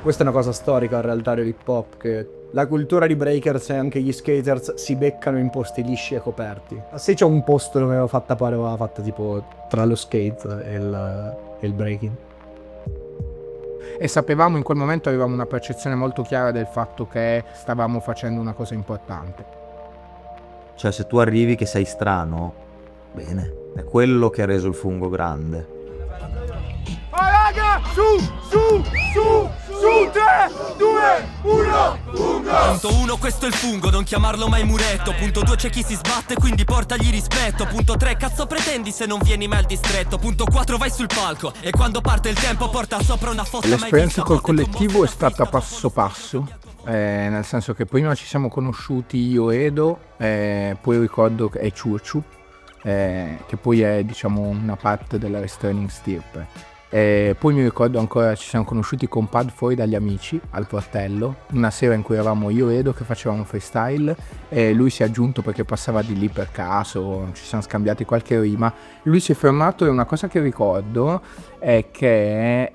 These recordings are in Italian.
Questa è una cosa storica in realtà dell'hip hop, che la cultura di breakers e anche gli skaters si beccano in posti lisci e coperti. Se c'è un posto dove aveva fatta pare, aveva fatta tipo tra lo skate e il breaking. E sapevamo, in quel momento avevamo una percezione molto chiara del fatto che stavamo facendo una cosa importante. Cioè, se tu arrivi che sei strano, bene, è quello che ha reso il fungo grande. Oh raga, su, 3, 2, 1, fungo! Punto 1, questo è il fungo, non chiamarlo mai muretto. Punto 2, c'è chi si sbatte, quindi portagli rispetto. Punto 3, cazzo pretendi se non vieni mai al distretto. Punto 4, vai sul palco e quando parte il tempo porta sopra una fossa. L'esperienza col collettivo è stata passo passo, nel senso che prima ci siamo conosciuti io e Edo, poi ricordo che è Ciurciu, che poi è diciamo una parte della Restraining Stirpe. Poi mi ricordo ancora ci siamo conosciuti con Pad fuori dagli amici al portello, una sera in cui eravamo io e Edo che facevamo freestyle e lui si è aggiunto perché passava di lì per caso, ci siamo scambiati qualche rima. Lui si è fermato e una cosa che ricordo è che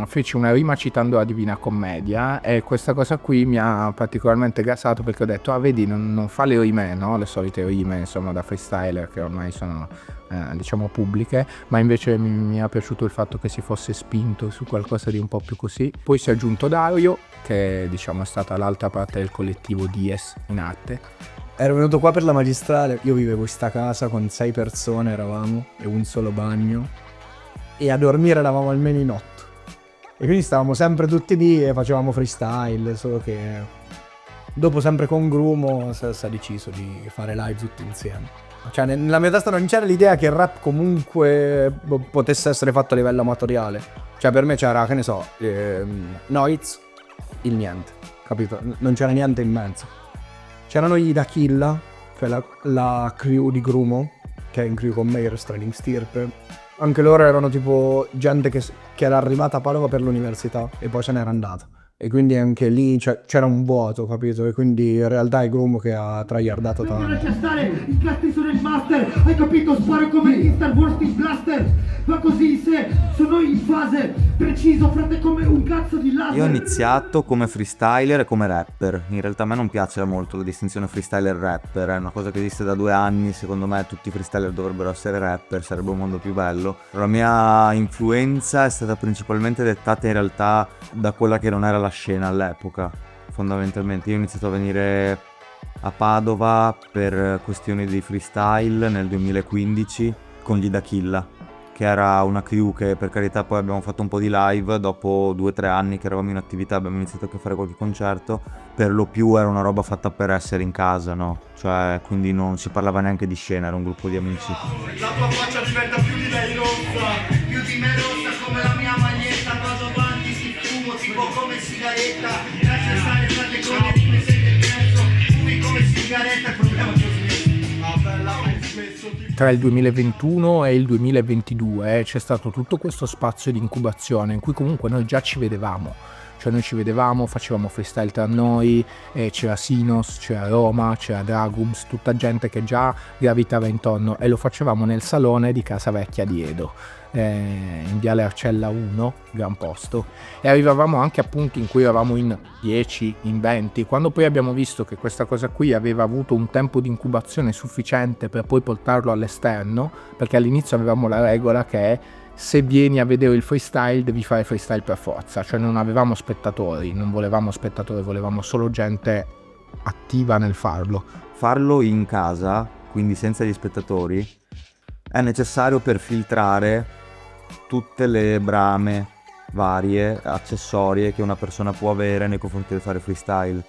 fece una rima citando la Divina Commedia e questa cosa qui mi ha particolarmente gasato perché ho detto vedi non fa le rime, no? Le solite rime insomma da freestyler che ormai sono diciamo pubbliche, ma invece mi è piaciuto il fatto che si fosse spinto su qualcosa di un po' più così. Poi si è aggiunto Dario che diciamo è stata l'altra parte del collettivo Dies in arte. Ero venuto qua per la magistrale, io vivevo in sta casa con 6 persone eravamo e un solo bagno e a dormire eravamo almeno in 8 e quindi stavamo sempre tutti lì e facevamo freestyle, solo che dopo sempre con Grumo si è deciso di fare live tutti insieme. Cioè nella mia testa non c'era l'idea che il rap comunque potesse essere fatto a livello amatoriale. Cioè per me c'era, che ne so, Noiz, il niente, capito? Non c'era niente in mezzo. C'erano gli Dakilla, che è la crew di Grumo, che è in crew con me, il Restraining Stirpe. Anche loro erano tipo gente che era arrivata a Padova per l'università e poi se n'era andata. E quindi anche lì c'era un vuoto, capito? E quindi in realtà è Grumo che ha tryhardato tanto. Non stare, i cazzi sono il master, hai capito? Sparo come in Star Wars in Blaster. Va così se sono in fase preciso, frate, come un cazzo di laser. Io ho iniziato come freestyler e come rapper. In realtà a me non piace molto la distinzione freestyler-rapper. È una cosa che esiste da 2 anni. Secondo me tutti i freestyler dovrebbero essere rapper, sarebbe un mondo più bello. La mia influenza è stata principalmente dettata in realtà da quella che non era la scena all'epoca. Fondamentalmente io ho iniziato a venire a Padova per questioni di freestyle nel 2015 con gli Dakilla, che era una crew che per carità poi abbiamo fatto un po' di live. Dopo 2 o 3 anni che eravamo in attività abbiamo iniziato a fare qualche concerto. Per lo più era una roba fatta per essere in casa, no? Cioè quindi non si parlava neanche di scena, era un gruppo di amici. La tua faccia diventa più di lei rossa, più di me rossa come la mia maglietta. Vado avanti, si fumo tipo come sigaretta. Lascia stare frate con le rime sei del prezzo. Fumi come sigaretta, il problema che ho smesso. Ah bella, hai smesso. Tra il 2021 e il 2022 c'è stato tutto questo spazio di incubazione in cui comunque noi già ci vedevamo. Cioè noi ci vedevamo, facevamo freestyle tra noi, c'era Sinos, c'era Roma, c'era Dragums, tutta gente che già gravitava intorno e lo facevamo nel salone di Casa Vecchia di Edo, in Viale Arcella 1, gran posto, e arrivavamo anche a punti in cui eravamo in 10, in 20, quando poi abbiamo visto che questa cosa qui aveva avuto un tempo di incubazione sufficiente per poi portarlo all'esterno, perché all'inizio avevamo la regola che se vieni a vedere il freestyle devi fare freestyle per forza, cioè non avevamo spettatori, non volevamo spettatori, volevamo solo gente attiva nel farlo. Farlo in casa, quindi senza gli spettatori, è necessario per filtrare tutte le brame varie, accessorie che una persona può avere nei confronti del fare freestyle.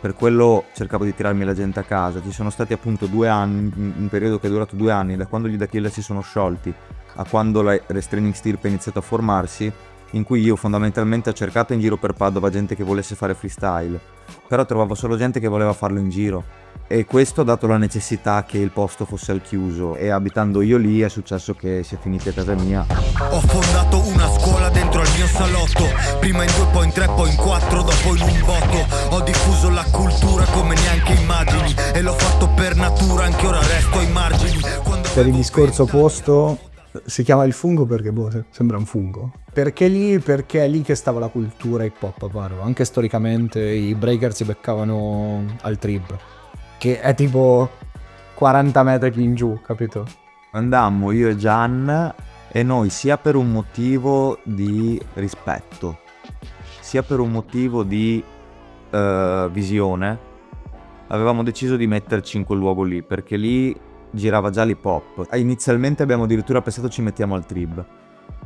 Per quello cercavo di tirarmi la gente a casa. Ci sono stati appunto 2 anni, un periodo che è durato 2 anni, da quando gli Dakilla si sono sciolti a quando la Restraining Stirpe è iniziato a formarsi, in cui io fondamentalmente ho cercato in giro per Padova gente che volesse fare freestyle, però trovavo solo gente che voleva farlo in giro, e questo ha dato la necessità che il posto fosse al chiuso, e abitando io lì è successo che si è finiti a casa mia. Ho fondato una scuola dentro al mio salotto, prima in 2, poi in 3, poi in 4, dopo in un botto. Ho diffuso la cultura come neanche immagini e l'ho fatto per natura, anche ora resto ai margini. Per il discorso opposto, Si chiama il fungo perché sembra un fungo. Perché è lì che stava la cultura hip hop a Padova. Anche storicamente i breaker si beccavano al Trib, che è tipo 40 metri più in giù, capito? Andammo io e Gian, e noi, sia per un motivo di rispetto, sia per un motivo di visione, avevamo deciso di metterci in quel luogo lì, perché lì girava già l'hip hop. Inizialmente abbiamo addirittura pensato ci mettiamo al Trib,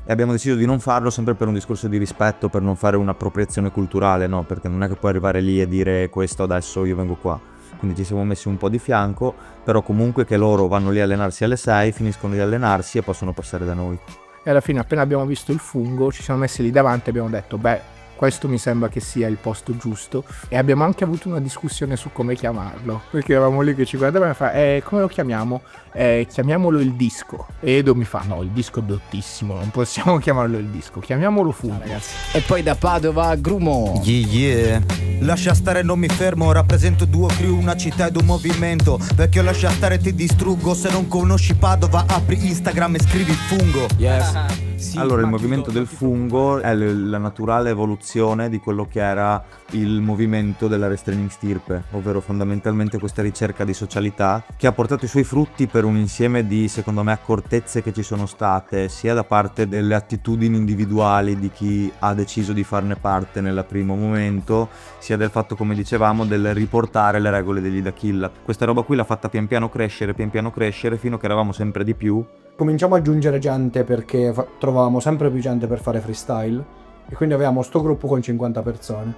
e abbiamo deciso di non farlo sempre per un discorso di rispetto, per non fare un'appropriazione culturale, no? Perché non è che puoi arrivare lì e dire questo adesso io vengo qua. Quindi ci siamo messi un po' di fianco, però comunque che loro vanno lì a allenarsi alle 6, finiscono di allenarsi e possono passare da noi. E alla fine, appena abbiamo visto il fungo, ci siamo messi lì davanti e abbiamo detto, beh, questo mi sembra che sia il posto giusto. E abbiamo anche avuto una discussione su come chiamarlo, perché eravamo lì che ci guardavamo e fa, come lo chiamiamo? Chiamiamolo il disco. E Edo mi fa, no, il disco è bruttissimo, non possiamo chiamarlo il disco, chiamiamolo fungo. Ragazzi. E poi da Padova, Grumo. Yeah. Lascia stare, non mi fermo, rappresento duo crew, una città ed un movimento. Vecchio lascia stare, ti distruggo, se non conosci Padova apri Instagram e scrivi fungo. Yes. Sì, allora, il movimento del fungo è la naturale evoluzione di quello che era il movimento della restraining stirpe, ovvero fondamentalmente questa ricerca di socialità che ha portato i suoi frutti per un insieme di, secondo me, accortezze che ci sono state sia da parte delle attitudini individuali di chi ha deciso di farne parte nel primo momento, sia del fatto, come dicevamo, del riportare le regole degli Dakilla. Questa roba qui l'ha fatta pian piano crescere fino a che eravamo sempre di più. Cominciamo ad aggiungere gente perché trovavamo sempre più gente per fare freestyle, e quindi avevamo sto gruppo con 50 persone.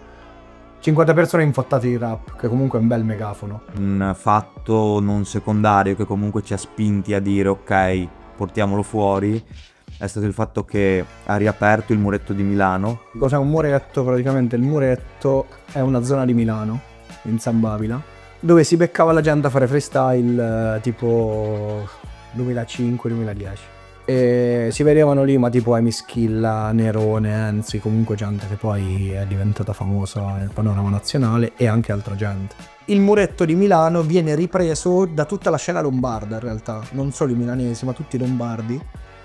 50 persone infottate di rap, che comunque è un bel megafono. Un fatto non secondario che comunque ci ha spinti a dire ok, portiamolo fuori, è stato il fatto che ha riaperto il Muretto di Milano. Cos'è un muretto? Praticamente il muretto è una zona di Milano, in San Babila, dove si beccava la gente a fare freestyle tipo 2005-2010. E si vedevano lì, ma tipo Emischilla, Nerone, Enzi, comunque gente che poi è diventata famosa nel panorama nazionale, e anche altra gente. Il Muretto di Milano viene ripreso da tutta la scena lombarda, in realtà, non solo i milanesi ma tutti i lombardi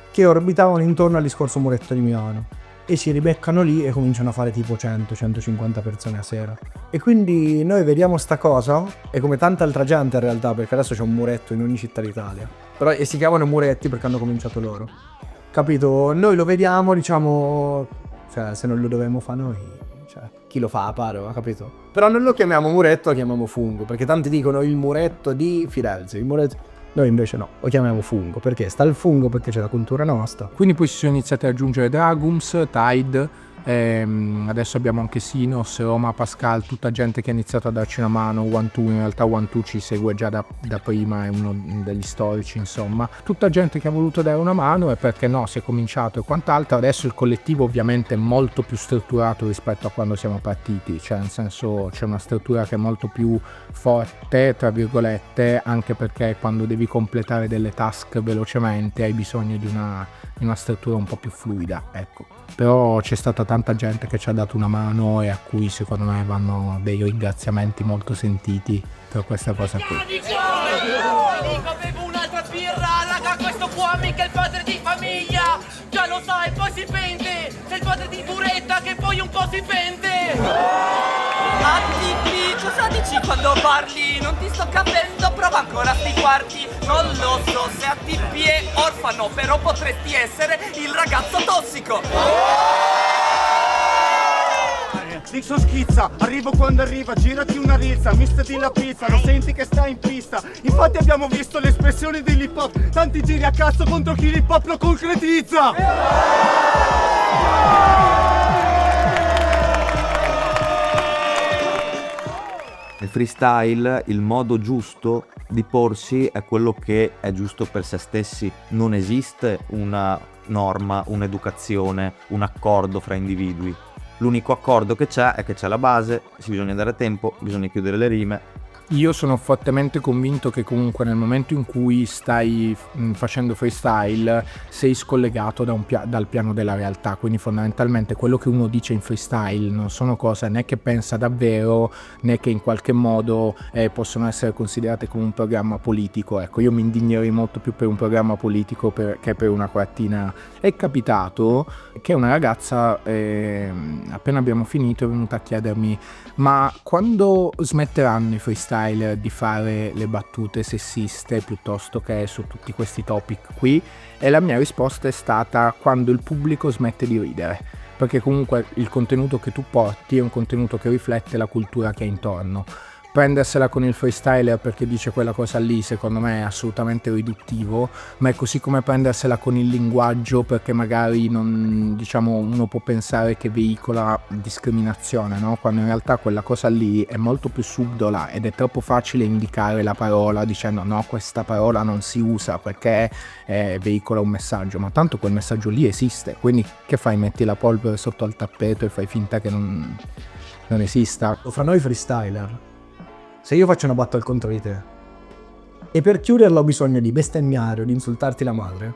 che orbitavano intorno al discorso Muretto di Milano, e si ribeccano lì e cominciano a fare tipo 100-150 persone a sera. E quindi noi vediamo sta cosa, e come tanta altra gente in realtà, perché adesso c'è un muretto in ogni città d'Italia, però e si chiamano muretti perché hanno cominciato loro, capito? Noi lo vediamo, diciamo, cioè se non lo dovevamo fare noi, cioè chi lo fa a Padova, capito? Però non lo chiamiamo muretto, lo chiamiamo fungo, perché tanti dicono il muretto di Firenze, il muretto... Noi invece no, lo chiamiamo fungo, perché sta il fungo, perché c'è la cultura nostra. Quindi poi si sono iniziati ad aggiungere Dragums, Tide, adesso abbiamo anche Sinos, Roma, Pascal, tutta gente che ha iniziato a darci una mano. One Two, in realtà One Two ci segue già da prima, è uno degli storici, insomma, tutta gente che ha voluto dare una mano, e perché no, si è cominciato e quant'altro. Adesso il collettivo ovviamente è molto più strutturato rispetto a quando siamo partiti, cioè nel senso c'è una struttura che è molto più forte, tra virgolette, anche perché quando devi completare delle task velocemente hai bisogno di una struttura un po' più fluida, ecco. Però c'è stata tanta gente che ci ha dato una mano, e a cui secondo me vanno dei ringraziamenti molto sentiti per questa cosa qui. Dico, bevo un'altra birra, raga, questo qua mica è il padre di famiglia, già lo sai, poi si pente, sei il padre di Buretta che poi un po' si pente. ATP, cosa dici quando parli? Non ti sto capendo, prova ancora sti quarti. Non lo so se ATP è orfano, però potresti essere il ragazzo tossico. Dixon schizza, arrivo quando arriva, girati una rizza, mister di la pizza, lo senti che sta in pista. Infatti abbiamo visto l'espressione dell'hip hop, tanti giri a cazzo contro chi l'hip hop lo concretizza. Nel freestyle il modo giusto di porsi è quello che è giusto per se stessi. Non esiste una norma, un'educazione, un accordo fra individui. L'unico accordo che c'è è che c'è la base, bisogna dare tempo, bisogna chiudere le rime, Io sono fortemente convinto che comunque nel momento in cui stai facendo freestyle sei scollegato dal piano della realtà, quindi fondamentalmente quello che uno dice in freestyle non sono cose né che pensa davvero né che in qualche modo possono essere considerate come un programma politico. Ecco, io mi indignerei molto più per un programma politico che per una quartina. È capitato che una ragazza appena abbiamo finito è venuta a chiedermi: ma quando smetteranno i freestyler di fare le battute sessiste piuttosto che su tutti questi topic qui? E la mia risposta è stata: quando il pubblico smette di ridere, perché comunque il contenuto che tu porti è un contenuto che riflette la cultura che è intorno. Prendersela con il freestyler perché dice quella cosa lì secondo me è assolutamente riduttivo, ma è così come prendersela con il linguaggio perché magari non, diciamo, uno può pensare che veicola discriminazione, no? Quando in realtà quella cosa lì è molto più subdola ed è troppo facile indicare la parola dicendo no, questa parola non si usa perché veicola un messaggio, ma tanto quel messaggio lì esiste, quindi che fai? Metti la polvere sotto al tappeto e fai finta che non esista? Lo fa noi freestyler. Se io faccio una battle contro di te e per chiuderla ho bisogno di bestemmiare o di insultarti la madre,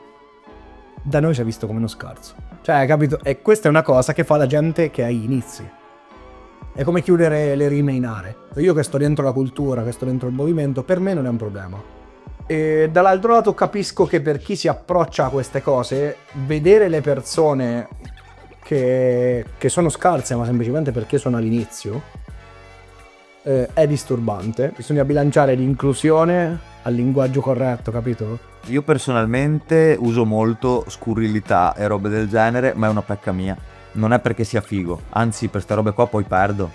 da noi sei visto come uno scarso. Cioè, capito? E questa è una cosa che fa la gente che ha gli inizi. È come chiudere le rime in are. Io che sto dentro la cultura, che sto dentro il movimento, per me non è un problema. E dall'altro lato capisco che per chi si approccia a queste cose, vedere le persone che sono scarse ma semplicemente perché sono all'inizio è disturbante. Bisogna bilanciare l'inclusione al linguaggio corretto, capito? Io personalmente uso molto scurrilità e robe del genere, ma è una pecca mia. Non è perché sia figo, anzi per ste robe qua poi perdo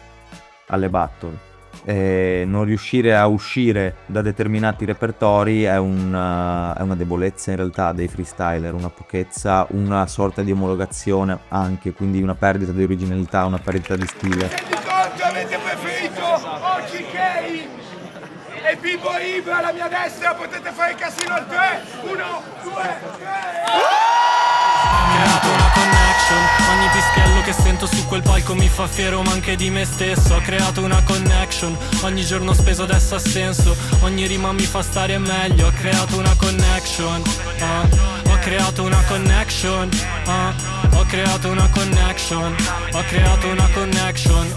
alle battle. E non riuscire a uscire da determinati repertori è una debolezza in realtà dei freestyler, una pochezza, una sorta di omologazione anche, quindi una perdita di originalità, una perdita di stile. Avete preferito oggi Kay e Bibo Ibra alla mia destra, potete fare casino al 3, 1, 2, 3. Creato una connection, ogni pischello che sento su quel palco mi fa fiero ma anche di me stesso. Ho creato una connection, ogni giorno speso adesso ha senso, ogni rima mi fa stare meglio. Ho creato una connection, ho creato una connection, ho creato una connection, ho creato una connection,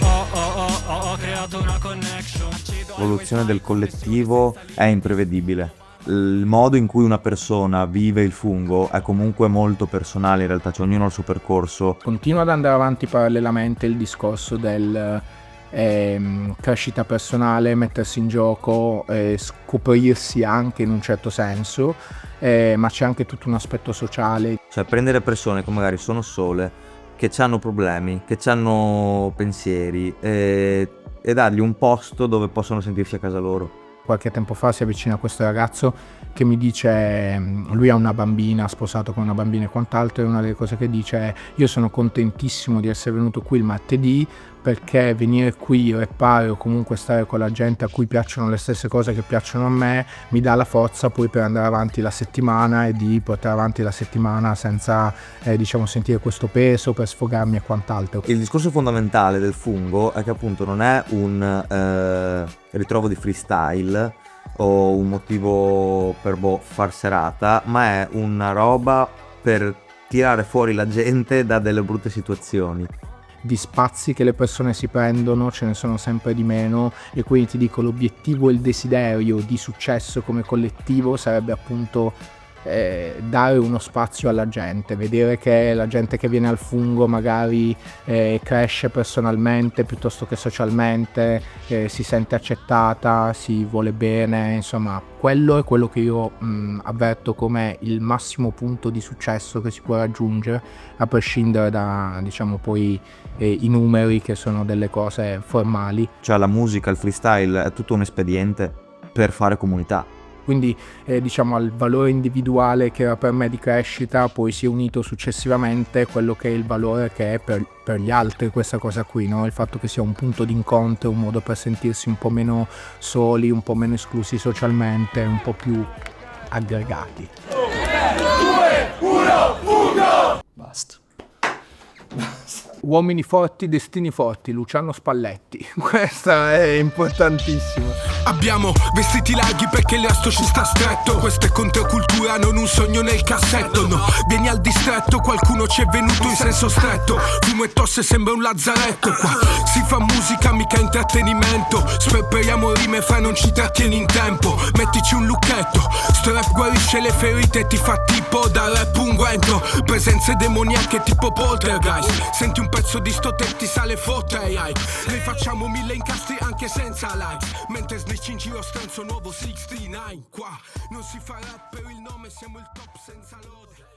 ho creato una connection. L'evoluzione del collettivo è imprevedibile. Il modo in cui una persona vive il fungo è comunque molto personale in realtà, cioè ognuno ha il suo percorso. Continua ad andare avanti parallelamente il discorso del crescita personale, mettersi in gioco, scoprirsi anche in un certo senso, ma c'è anche tutto un aspetto sociale. Cioè prendere persone che magari sono sole, che hanno problemi, che hanno pensieri e dargli un posto dove possono sentirsi a casa loro. Qualche tempo fa si avvicina questo ragazzo che mi dice, lui ha una bambina, sposato con una bambina e quant'altro, e una delle cose che dice è: io sono contentissimo di essere venuto qui il martedì perché venire qui, rappare o comunque stare con la gente a cui piacciono le stesse cose che piacciono a me mi dà la forza poi per andare avanti la settimana e di portare avanti la settimana senza diciamo sentire questo peso, per sfogarmi e quant'altro. Il discorso fondamentale del fungo è che appunto non è un ritrovo di freestyle o un motivo per far serata, ma è una roba per tirare fuori la gente da delle brutte situazioni. Di spazi che le persone si prendono ce ne sono sempre di meno, e quindi ti dico, l'obiettivo e il desiderio di successo come collettivo sarebbe appunto dare uno spazio alla gente, vedere che la gente che viene al fungo magari cresce personalmente piuttosto che socialmente, si sente accettata, si vuole bene, insomma quello è quello che io avverto come il massimo punto di successo che si può raggiungere, a prescindere da diciamo poi i numeri che sono delle cose formali. Cioè la musica, il freestyle è tutto un espediente per fare comunità. Quindi diciamo al valore individuale che era per me di crescita poi si è unito successivamente quello che è il valore che è per gli altri, questa cosa qui, no? Il fatto che sia un punto d'incontro, un modo per sentirsi un po' meno soli, un po' meno esclusi socialmente, un po' più aggregati. 3, 2, 1, fungo! Basta. Uomini forti, destini forti, Luciano Spalletti. Questa è importantissima. Abbiamo vestiti larghi perché il resto ci sta stretto. Questa è controcultura, non un sogno nel cassetto. No, vieni al distretto, qualcuno ci è venuto in senso stretto. Fumo e tosse, sembra un lazzaretto. Qua si fa musica, mica intrattenimento. Sperperiamo rime, fra non ci trattieni in tempo. Mettici un lucchetto, sto rap guarisce le ferite e ti fa tipo da rap unguento. Presenze demoniache tipo poltergeist. Senti un pezzo di sto tape, ti sale forte ai hype. Noi facciamo 1000 incastri anche senza likes. Mentre snitch in giro stanzo nuovo 69. Qua non si fa rap per il nome, siamo il top senza lode.